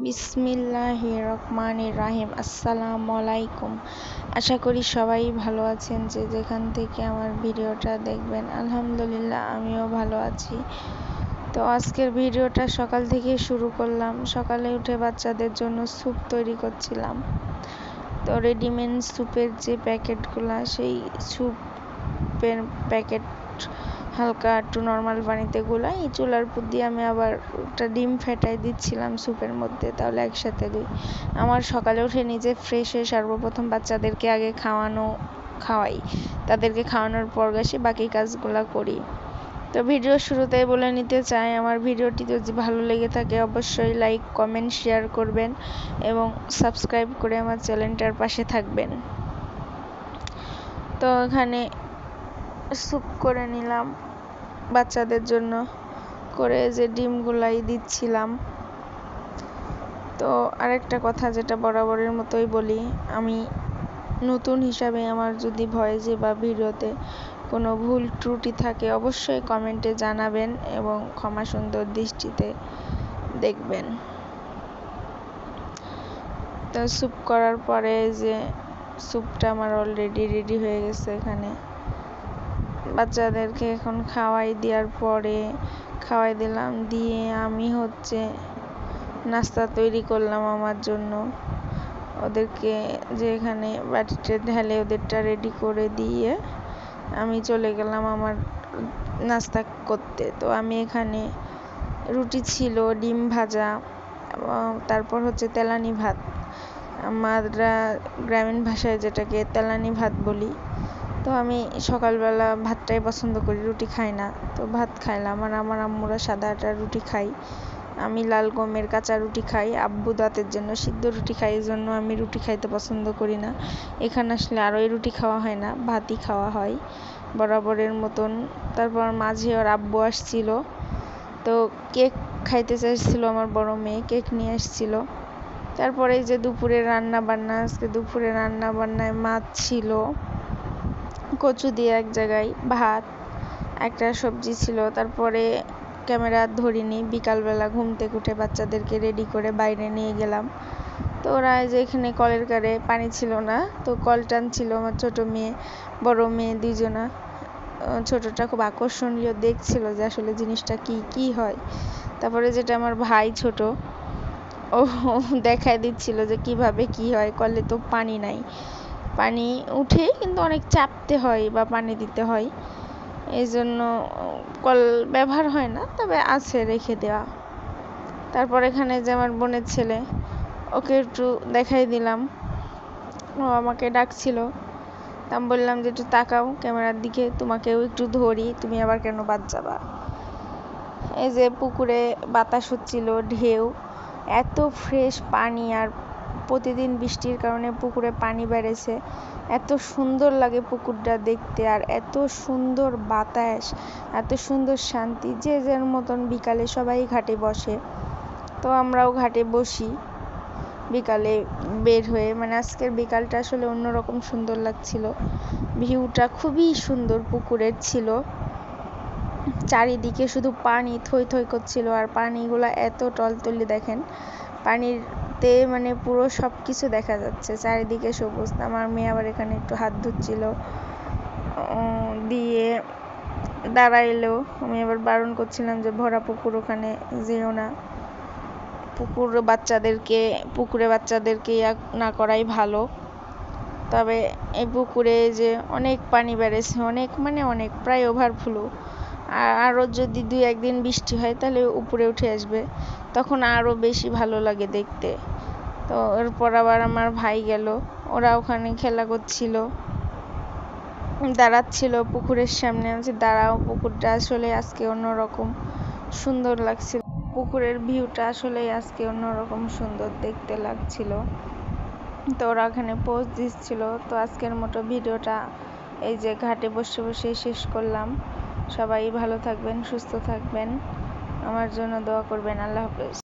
বিসমিল্লাহির রহমানির রাহিম। আসসালামু আলাইকুম। আশা করি সবাই ভালো আছেন, যে যেখান থেকে আমার ভিডিওটা দেখবেন। আলহামদুলিল্লাহ আমিও ভালো আছি। তো আজকের ভিডিওটা সকাল থেকে শুরু করলাম। সকালে উঠে বাচ্চাদের জন্য স্যুপ তৈরি করছিলাম। তো রেডিমেড স্যুপের যে প্যাকেটগুলা, সেই স্যুপের প্যাকেট হালকা একটু নর্মাল পানিতে গোলাই চুলার উপর দিয়ে আমি আবার একটা ডিম ফেটাই দিচ্ছিলাম স্যুপের মধ্যে, তাহলে একসাথে দিই। আমার সকালে উঠে নিজে ফ্রেশ হয়ে সর্বপ্রথম বাচ্চাদেরকে আগে খাওয়াই, তাদেরকে খাওয়ানোর পর গেছে বাকি কাজগুলো করি। তো ভিডিও শুরুতেই বলে নিতে চাই, আমার ভিডিওটি যদি ভালো লেগে থাকে অবশ্যই লাইক, কমেন্ট, শেয়ার করবেন এবং সাবস্ক্রাইব করে আমার চ্যানেলটার পাশে থাকবেন। তো এখানে স্যুপ করে নিলাম বাচ্চাদের জন্য, করে যে ডিমগুলাই দিচ্ছিলাম। তো আরেকটা কথা, যেটা বরাবরের মতোই বলি, আমি নতুন হিসাবে আমার যদি ভয়েসে বা ভিডিওতে কোনো ভুল ত্রুটি থাকে অবশ্যই কমেন্টে জানাবেন এবং ক্ষমা সুন্দর দৃষ্টিতে দেখবেন। তো স্যুপ করার পরে যে স্যুপটা আমার অলরেডি রেডি হয়ে গেছে। এখানে বাচ্চাদেরকে এখন খাওয়াই দিলাম, দিয়ে আমি নাস্তা তৈরি করলাম আমার জন্য। ওদেরকে যে এখানে বাটিতে ঢেলে ওদেরটা রেডি করে দিয়ে আমি চলে গেলাম আমার নাস্তা করতে। তো আমি এখানে রুটি ছিল, ডিম ভাজা, তারপর তেলানি ভাত। আমরা গ্রামীণ ভাষায় যেটাকে তেলানি ভাত বলি। তো আমি সকালবেলা ভাতটাই পছন্দ করি, রুটি খাই না। তো ভাত খাইলাম, আর আমার আম্মুরা সাদা আটার রুটি খাই, আমি লাল গমের কাঁচা রুটি খাই। আব্বু দাঁতের জন্য সিদ্ধ রুটি খাই, এই জন্য আমি রুটি খাইতে পছন্দ করি না। এখানে আসলে আর ওই রুটি খাওয়া হয় না, ভাতই খাওয়া হয় বরাবরের মতন। তারপর মাঝে ওর আব্বু আসছিল, তো কেক খাইতে চাইছিল আমার বড় মেয়ে, কেক নিয়ে আসছিল। তারপরে এই যে দুপুরে রান্না বান্না, আজকে দুপুরে রান্না বান্নায় মাছ ছিল, কচু দিয়ে এক জায়গায়, ভাত, একটা সবজি ছিল। তারপরে ক্যামেরা ধরিনি, বিকালবেলা ঘুম থেকে উঠে বাচ্চাদেরকে রেডি করে বাইরে নিয়ে গেলাম। তো ওরা যে এখানে কলের কারে পানি ছিল না, তো কল টানছিল আমার ছোট মেয়ে, বড় মেয়ে দুইজনা। ছোটটা খুব আকর্ষণীয় দেখছিল যে আসলে জিনিসটা কি হয়। তারপরে যেটা আমার ভাই ছোট, ও দেখায় দিচ্ছিল যে কিভাবে কি হয়। কলে তো পানি নাই, পানি উঠে কিন্তু অনেক চাপতে হয় বা পানি দিতে হয়, এই জন্য কল ব্যবহার হয় না, তবে আছে রেখে দেওয়া। তারপর এখানে যে আমার বোনের ছেলে, ওকে একটু দেখাই দিলাম, ও আমাকে ডাকছিল। আমি বললাম যে একটু তাকাও ক্যামেরার দিকে, তোমাকেও একটু ধরি, তুমি আবার কেন বাদ যাবা। এই যে পুকুরে বাতাস হচ্ছিল, ঢেউ, এত ফ্রেশ পানি, আর প্রতিদিন বৃষ্টির কারণে পুকুরে পানি বেড়েছে, এত সুন্দর লাগে পুকুরটা দেখতে, আর এত সুন্দর বাতাস, এত সুন্দর শান্তি। যে যার মতন বিকালে সবাই ঘাটে বসে, তো আমরাও ঘাটে বসি বিকালে বের হয়ে। আজকের বিকালটা আসলে অন্যরকম সুন্দর লাগছিল, ভিউটা খুবই সুন্দর পুকুরের ছিল, চারিদিকে শুধু পানি থই থই করছিল, আর পানিগুলো এত টলটলে, দেখেন পানিতে পুরো সব কিছু দেখা যাচ্ছে, চারিদিকে সবুজ। আমার মেয়ে আবার এখানে একটু হাত ধুচ্ছিল, দিয়ে দাঁড়াইলো। আমি আবার বারণ করছিলাম যে ভরা পুকুর, ওখানে যেও না, পুকুরে বাচ্চাদেরকে না করাই ভালো। তবে এই পুকুরে যে অনেক পানি বেড়েছে, অনেক প্রায় ওভারফ্লো। আরও যদি 2-1 দিন বৃষ্টি হয় তাহলে উপরে উঠে আসবে, তখন আরও বেশি ভালো লাগে দেখতে। তো এরপর আবার আমার ভাই গেল, ওরা ওখানে খেলা করছিল, দাঁড়াচ্ছিল পুকুরের সামনে। আমি দাঁড়াও, পুকুরটা আসলে আজকে অন্যরকম সুন্দর লাগছিল, পুকুরের ভিউটা আসলে আজকে অন্যরকম সুন্দর দেখতে লাগছিল। তো ওরা ওখানে পোজ দিচ্ছিল। তো আজকের মতো ভিডিওটা এই যে ঘাটে বসে বসে শেষ করলাম। সবাই ভালো থাকবেন, সুস্থ থাকবেন, আমার জন্য দোয়া করবেন। আল্লাহ হাফেজ।